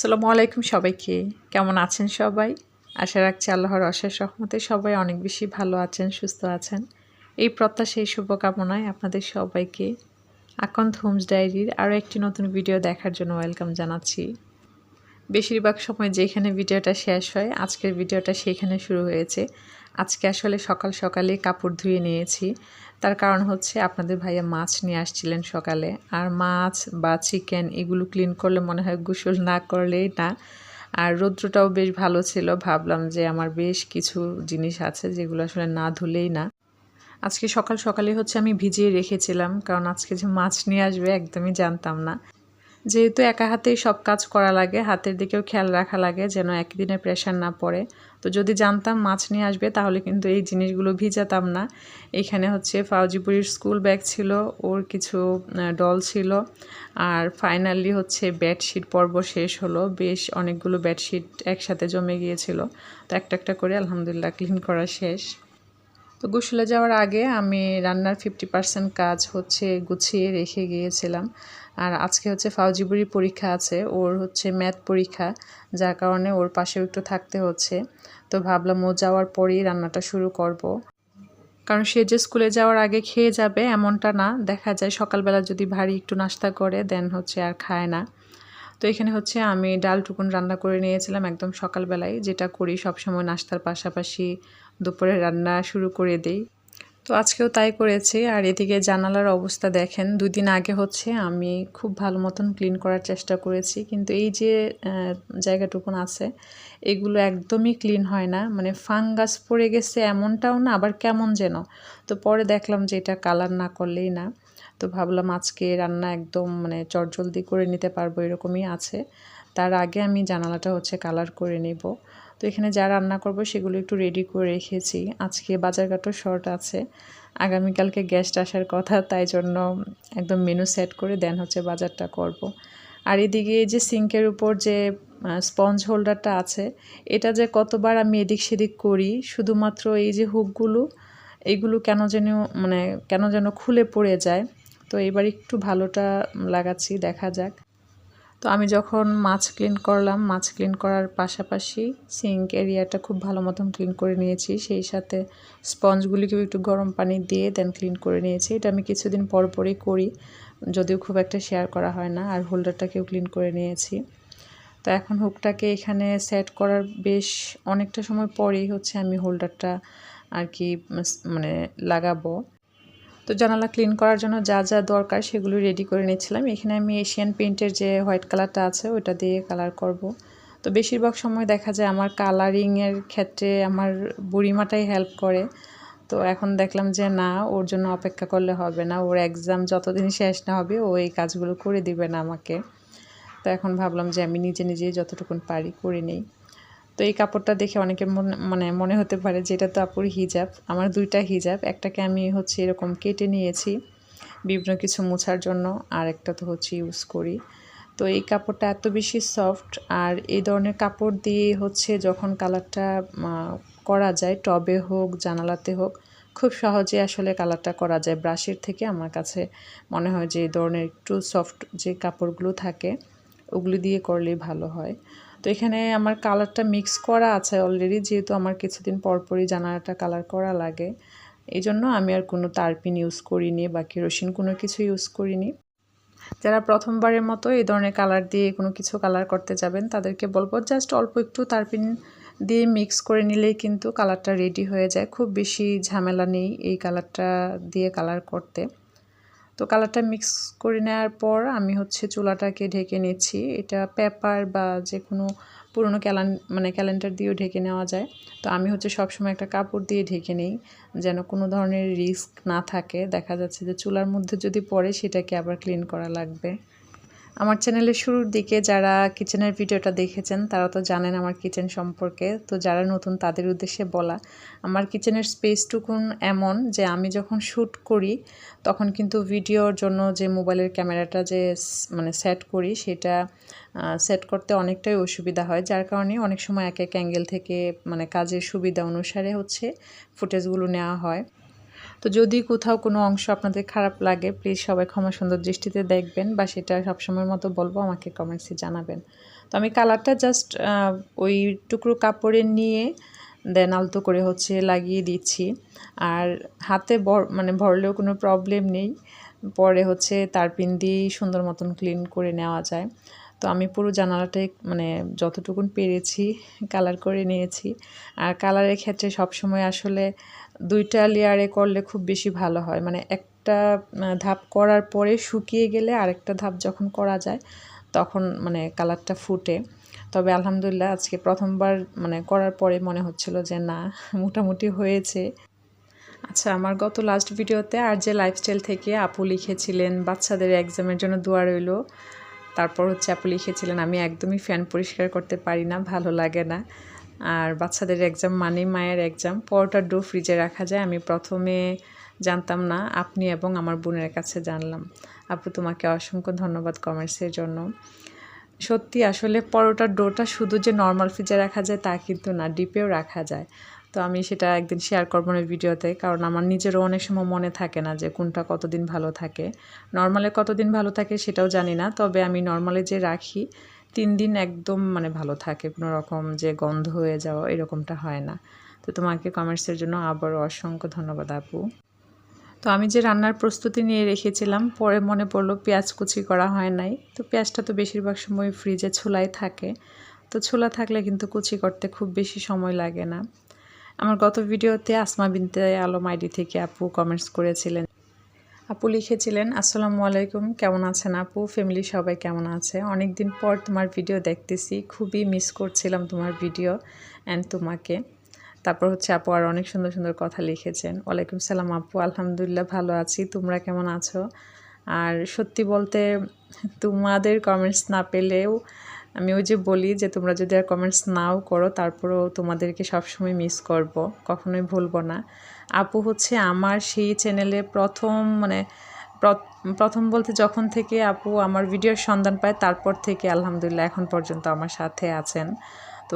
আসসালামু আলাইকুম সবাইকে। কেমন আছেন সবাই? আশা রাখছি আল্লাহর অশেষ রহমতে সবাই অনেক বেশি ভালো আছেন, সুস্থ আছেন। এই প্রত্যাশায় শুভকামনায় আপনাদের সবাইকে আকন্দ হোমস ডায়েরির আরও একটি নতুন ভিডিও দেখার জন্য ওয়েলকাম জানাচ্ছি। বেশিরভাগ সময় যেখানে ভিডিওটা শেষ হয়, আজকের ভিডিওটা সেখানে শুরু হয়েছে। আজকে আসলে সকাল সকালে কাপড় ধুয়ে নিয়েছি। তার কারণ হচ্ছে আপনাদের ভাইয়া মাছ নিয়ে আসছিলেন সকালে। আর মাছ বা চিকেন এগুলো ক্লিন করলে মনে হয় গোসল না করলেই না। আর রৌদ্রটাও বেশ ভালো ছিল। ভাবলাম যে আমার বেশ কিছু জিনিস আছে যেগুলো আসলে না ধুলেই না। আজকে সকাল সকালে হচ্ছে আমি ভিজিয়ে রেখেছিলাম, কারণ আজকে যে মাছ নিয়ে আসবে একদমই জানতাম না। যেহেতু একা হাতেই সব কাজ করা লাগে, হাতের দিকেও খেয়াল রাখা লাগে যেন একদিনে প্রেশার না পড়ে। তো যদি জানতাম মাছ নিয়ে আসবে তাহলে কিন্তু এই জিনিসগুলো ভিজাতাম না। এখানে হচ্ছে ফাউজিপুরির স্কুল ব্যাগ ছিল, ওর কিছু ডল ছিল, আর ফাইনালি হচ্ছে বেডশিট পর্ব শেষ হলো। বেশ অনেকগুলো বেডশিট একসাথে জমে গিয়েছিল, তো একটা একটা করে আলহামদুলিল্লাহ ক্লিন করা শেষ। তো গোসলে যাওয়ার আগে আমি রান্নার 50% কাজ হচ্ছে গুছিয়ে রেখে গিয়েছিলাম। আর আজকে হচ্ছে ফাউজিবুরির পরীক্ষা আছে, ওর হচ্ছে ম্যাথ পরীক্ষা, যার কারণে ওর পাশেও একটু থাকতে হচ্ছে। তো ভাবলাম ও যাওয়ার পরেই রান্নাটা শুরু করব। কারণ সে যে স্কুলে যাওয়ার আগে খেয়ে যাবে এমনটা না, দেখা যায় সকালবেলা যদি ভারী একটু নাস্তা করে দেন হচ্ছে আর খায় না। তো এখানে হচ্ছে আমি ডাল টুকুন রান্না করে নিয়েছিলাম একদম সকালবেলায়, যেটা করি সবসময় নাস্তার পাশাপাশি দুপুরে রান্না শুরু করে দিই। তো আজকেও তাই করেছি। আর এদিকে জানালার অবস্থা দেখেন, 2 দিন আগে হচ্ছে আমি খুব ভালো মতন ক্লিন করার চেষ্টা করেছি, কিন্তু এই যে জায়গাটুকুন আছে এগুলো একদমই ক্লিন হয় না, মানে ফাঙ্গাস পড়ে গেছে এমনটাও না, আবার কেমন যেন। তো পরে দেখলাম যে এটা কালার না করলেই না। তো ভাবলাম আজকে রান্না একদম মানে চটজলদি করে নিতে পারবো এরকমই আছে। তার আগে আমি জানালাটা হচ্ছে কালার করে নেব। তো এখানে যা রান্না করব সেগুলো একটু রেডি করে রেখেছি। আজকে বাজারঘাটও শর্ট আছে, আগামীকালকে গেস্ট আসার কথা, তাই জন্য একদম মেনু সেট করে দেন হচ্ছে বাজারটা করব। আর এদিকে এই যে সিঙ্কের উপর যে স্পঞ্জ হোল্ডারটা আছে, এটা যে কতবার আমি এদিক সেদিক করি, শুধুমাত্র এই যে হুকগুলো এইগুলো কেন যেন খুলে পড়ে যায়। তো এবার একটু ভালোটা লাগাচ্ছি, দেখা যাক। তো আমি যখন মাছ ক্লিন করলাম, মাছ ক্লিন করার পাশাপাশি সিঙ্ক এরিয়াটা খুব ভালো মতন ক্লিন করে নিয়েছি, সেই সাথে স্পঞ্জগুলিকেও একটু গরম পানি দিয়ে দেন ক্লিন করে নিয়েছি। এটা আমি কিছুদিন পর পরই করি, যদিও খুব একটা শেয়ার করা হয় না। আর হোল্ডারটাকেও ক্লিন করে নিয়েছি। তো এখন হুকটাকে এখানে সেট করার বেশ অনেকটা সময় পরেই হচ্ছে আমি হোল্ডারটা আর কি মানে লাগাবো। তো জানালা ক্লিন করার জন্য যা যা দরকার সেগুলো রেডি করে নিচ্ছিলাম। এখানে আমি এশিয়ান পেইন্টের যে হোয়াইট কালারটা আছে ওটা দিয়ে কালার করব। তো বেশিরভাগ সময় দেখা যায় আমার কালারিংয়ের ক্ষেত্রে আমার বুড়িমাটাই হেল্প করে। তো এখন দেখলাম যে না, ওর জন্য অপেক্ষা করলে হবে না, ওর এক্সাম যতদিন শেষ না হবে ও এই কাজগুলো করে দিবে না আমাকে। তো এখন ভাবলাম যে আমি নিজে নিজেই যতটুকুন পারি করে নেই। তো এই কাপড়টা দেখে অনেকের মনে হতে পারে যে এটা তো আপুর হিজাব। আমার 2টা হিজাব, একটাকে আমি হচ্ছে এরকম কেটে নিয়েছি বিভিন্ন কিছু মোছার জন্য, আর একটা তো হচ্ছে ইউজ করি। তো এই কাপড়টা এত বেশি সফট, আর এই ধরনের কাপড় দিয়ে হচ্ছে যখন কালারটা করা যায়, টবে হোক জানালাতে হোক, খুব সহজে আসলে কালারটা করা যায়। ব্রাশের থেকে আমার কাছে মনে হয় যে এই ধরনের একটু সফট যে কাপড়গুলো থাকে ওগুলো দিয়ে করলেই ভালো হয়। তো এখানে আমার কালারটা মিক্স করা আছে অলরেডি, যেহেতু আমার কিছুদিন পরপরই জানালাটা কালার করা লাগে, এই জন্য আমি আর কোনো তারপিন ইউজ করিনি বা কেরোসিন কোনো কিছু ইউজ করিনি। যারা প্রথমবারের মতো এই ধরনের কালার দিয়ে কোনো কিছু কালার করতে যাবেন তাদেরকে বলবো জাস্ট অল্প একটু তারপিন দিয়ে মিক্স করে নিলেই কিন্তু কালারটা রেডি হয়ে যায়। খুব বেশি ঝামেলা নেই এই কালারটা দিয়ে কালার করতে। তো কালারটা মিক্স করে নেওয়ার পর আমি হচ্ছে চুলাটাকে ঢেকে নিচ্ছি। এটা পেপার বা যে কোনো পুরনো ক্যালেন্ডার দিয়েও ঢেকে নেওয়া যায়। তো আমি হচ্ছে সবসময় একটা কাপড় দিয়ে ঢেকে নেই, যেন কোনো ধরনের রিস্ক না থাকে। দেখা যাচ্ছে যে চুলার মধ্যে যদি পড়ে সেটাকে আবার ক্লিন করা লাগবে। আমার চ্যানেলের শুরুর দিকে যারা কিচেনের ভিডিওটা দেখেছেন তারা তো জানেন আমার কিচেন সম্পর্কে। তো যারা নতুন তাদের উদ্দেশ্যে বলা, আমার কিচেনের স্পেসটুকুন এমন যে আমি যখন শ্যুট করি তখন কিন্তু ভিডিওর জন্য যে মোবাইলের ক্যামেরাটা যে সেট করি সেটা সেট করতে অনেকটাই অসুবিধা হয়, যার কারণে অনেক সময় এক এক অ্যাঙ্গেল থেকে কাজের সুবিধা অনুসারে হচ্ছে ফুটেজগুলো নেওয়া হয়। তো যদি কোথাও কোনো অংশ আপনাদের খারাপ লাগে প্লিজ সবাই ক্ষমা সুন্দর দৃষ্টিতে দেখবেন, বা সেটা সবসময়ের মতো বলবো আমাকে কমেন্টসে জানাবেন। তো আমি কালারটা জাস্ট ওই টুকরো কাপড়ে নিয়ে দেন আলতো করে হচ্ছে লাগিয়ে দিচ্ছি। আর হাতে মানে ভরলেও কোনো প্রবলেম নেই, পরে হচ্ছে তারপিন দিয়েই সুন্দর মতন ক্লিন করে নেওয়া যায়। তো আমি পুরো জানালাটাই মানে যতটুকুন পেরেছি কালার করে নিয়েছি। আর কালারের ক্ষেত্রে সবসময় আসলে 2টা লেয়ারে করলে খুব বেশি ভালো হয়, মানে একটা ধাপ করার পরে শুকিয়ে গেলে আরেকটা ধাপ যখন করা যায় তখন মানে কালারটা ফুটে। তবে আলহামদুলিল্লাহ আজকে প্রথমবার মানে করার পরে মনে হচ্ছিল যে না, মোটামুটি হয়েছে। আচ্ছা, আমার গত লাস্ট ভিডিওতে আর যে লাইফস্টাইল থেকে আপু লিখেছিলেন বাচ্চাদের এক্সামের জন্য দোয়া রইল। তারপর হচ্ছে আপু লিখেছিলেন আমি একদমই ফ্যান পরিষ্কার করতে পারি না, ভালো লাগে না। আর বাচ্চাদের এক্সাম মানেই মায়ের এক্সাম। পরোটার ডো ফ্রিজে রাখা যায়, আমি প্রথমে জানতাম না, আপনি এবং আমার বোনের কাছে জানলাম। আপু তোমাকে অসংখ্য ধন্যবাদ কমেন্টসের জন্য। সত্যি আসলে পরোটার ডোটা শুধু যে নর্মাল ফ্রিজে রাখা যায় তা কিন্তু না, ডিপেও রাখা যায়। তো আমি সেটা একদিন শেয়ার করবো না ভিডিওতে, কারণ আমার নিজেরও অনেক সময় মনে থাকে না যে কোনটা কতদিন ভালো থাকে। নর্মালে কতদিন ভালো থাকে সেটাও জানি না, তবে আমি নর্মালে যে রাখি 3 দিন একদম মানে ভালো থাকে, কোনো রকম যে গন্ধ হয়ে যাওয়া এরকমটা হয় না। তো তোমাকে কমেন্টসের জন্য আবারও অসংখ্য ধন্যবাদ আপু। তো আমি যে রান্নার প্রস্তুতি নিয়ে রেখেছিলাম, পরে মনে পড়লো পেঁয়াজ কুচি করা হয় নাই। তো পেঁয়াজটা তো বেশিরভাগ সময় ফ্রিজে ছোলাই থাকে, তো ছোলা থাকলে কিন্তু কুচি করতে খুব বেশি সময় লাগে না। আমার গত ভিডিওতে আসমা বিনতে আলম আইডি থেকে আপু কমেন্টস করেছিলেন। আপু লিখেছিলেন আসসালামু আলাইকুম, কেমন আছেন আপু, ফ্যামিলি সবাই কেমন আছে? অনেক দিন পর তোমার ভিডিও দেখতেছি, খুবই মিস করছিলাম তোমার ভিডিও অ্যান্ড তোমাকে। তারপর হচ্ছে আপু আর অনেক সুন্দর সুন্দর কথা লিখেছেন। ওয়ালাইকুম সালাম আপু, আলহামদুলিল্লাহ ভালো আছি, তোমরা কেমন আছো? আর সত্যি বলতে তোমাদের কমেন্টস না পেলেও আমি ওই যে বলি যে তোমরা যদি আর কমেন্টস নাও করো তারপরেও তোমাদেরকে সবসময় মিস করব, কখনোই ভুলবো না। আপু হচ্ছে আমার সেই চ্যানেলে প্রথম বলতে যখন থেকে আপু আমার ভিডিওর সন্ধান পায় তারপর থেকে আলহামদুলিল্লাহ এখন পর্যন্ত আমার সাথে আছেন। তো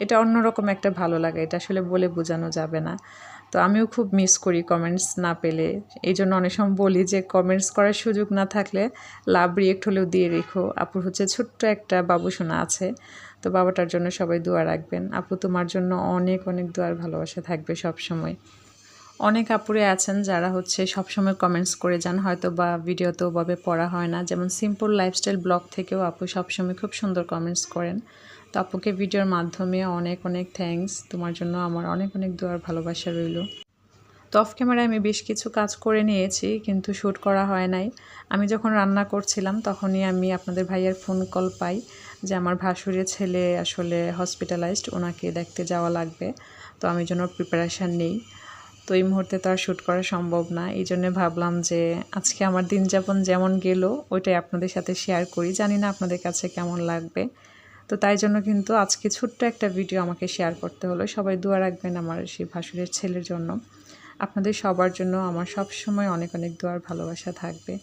এটা অন্যরকম একটা ভালো লাগে, এটা আসলে বলে বোঝানো যাবে না। তো আমিও খুব মিস করি কমেন্টস না পেলে। এই জন্য অনেক সময় বলি যে কমেন্টস করার সুযোগ না থাকলে লাভ রিয়েক্ট হলেও দিয়ে রেখো। আপুর হচ্ছে ছোট্ট একটা বাবুসোনা আছে, তো বাবাটার জন্য সবাই দোয়া রাখবেন। আপু তোমার জন্য অনেক অনেক দোয়ার ভালোবাসা থাকবে সব সময়। অনেক আপুরে আছেন যারা হচ্ছে সবসময় কমেন্টস করে যান, হয়তো বা ভিডিওতে ওভাবে পড়া হয় না। যেমন সিম্পল লাইফস্টাইল ব্লগ থেকেও আপু সবসময় খুব সুন্দর কমেন্টস করেন। তো আপুকে ভিডিওর মাধ্যমে অনেক অনেক থ্যাঙ্কস, তোমার জন্য আমার অনেক অনেক দোয়ার ভালোবাসা রইল। তো অফ ক্যামেরায় আমি বেশ কিছু কাজ করে নিয়েছি, কিন্তু শ্যুট করা হয় নাই। আমি যখন রান্না করছিলাম তখনই আমি আপনাদের ভাইয়ের ফোন কল পাই যে আমার ভাসুরের ছেলে আসলে হসপিটালাইজড, ওনাকে দেখতে যাওয়া লাগবে। তো আমি জন্য প্রিপারেশান নেই। তো এই মুহূর্তে তো আর শ্যুট করা সম্ভব না, এই জন্যে ভাবলাম যে আজকে আমার দিন যাপন যেমন গেল ওইটাই আপনাদের সাথে শেয়ার করি, জানি না আপনাদের কাছে কেমন লাগবে। তো তাই জন্য কিন্তু আজকে ছোট্ট একটা ভিডিও আমাকে শেয়ার করতে হলো। সবাই দোয়া রাখবেন আমার সেই ভাসুরের ছেলের জন্য। আপনাদের সবার জন্য আমার সব সময় অনেক অনেক দোয়ার ভালোবাসা থাকবে।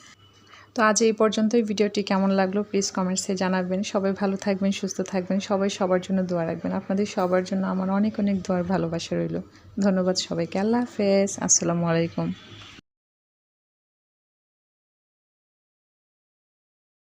তো আজ এই পর্যন্তই। ভিডিওটি কেমন লাগলো প্লিজ কমেন্টসে জানাবেন। সবাই ভালো থাকবেন, সুস্থ থাকবেন, সবাই সবার জন্য দোয়া রাখবেন। আপনাদের সবার জন্য আমার অনেক অনেক দোয়ার ভালোবাসা রইল। ধন্যবাদ সবাইকে। আল্লাহ হাফেজ, আসসালামু আলাইকুম।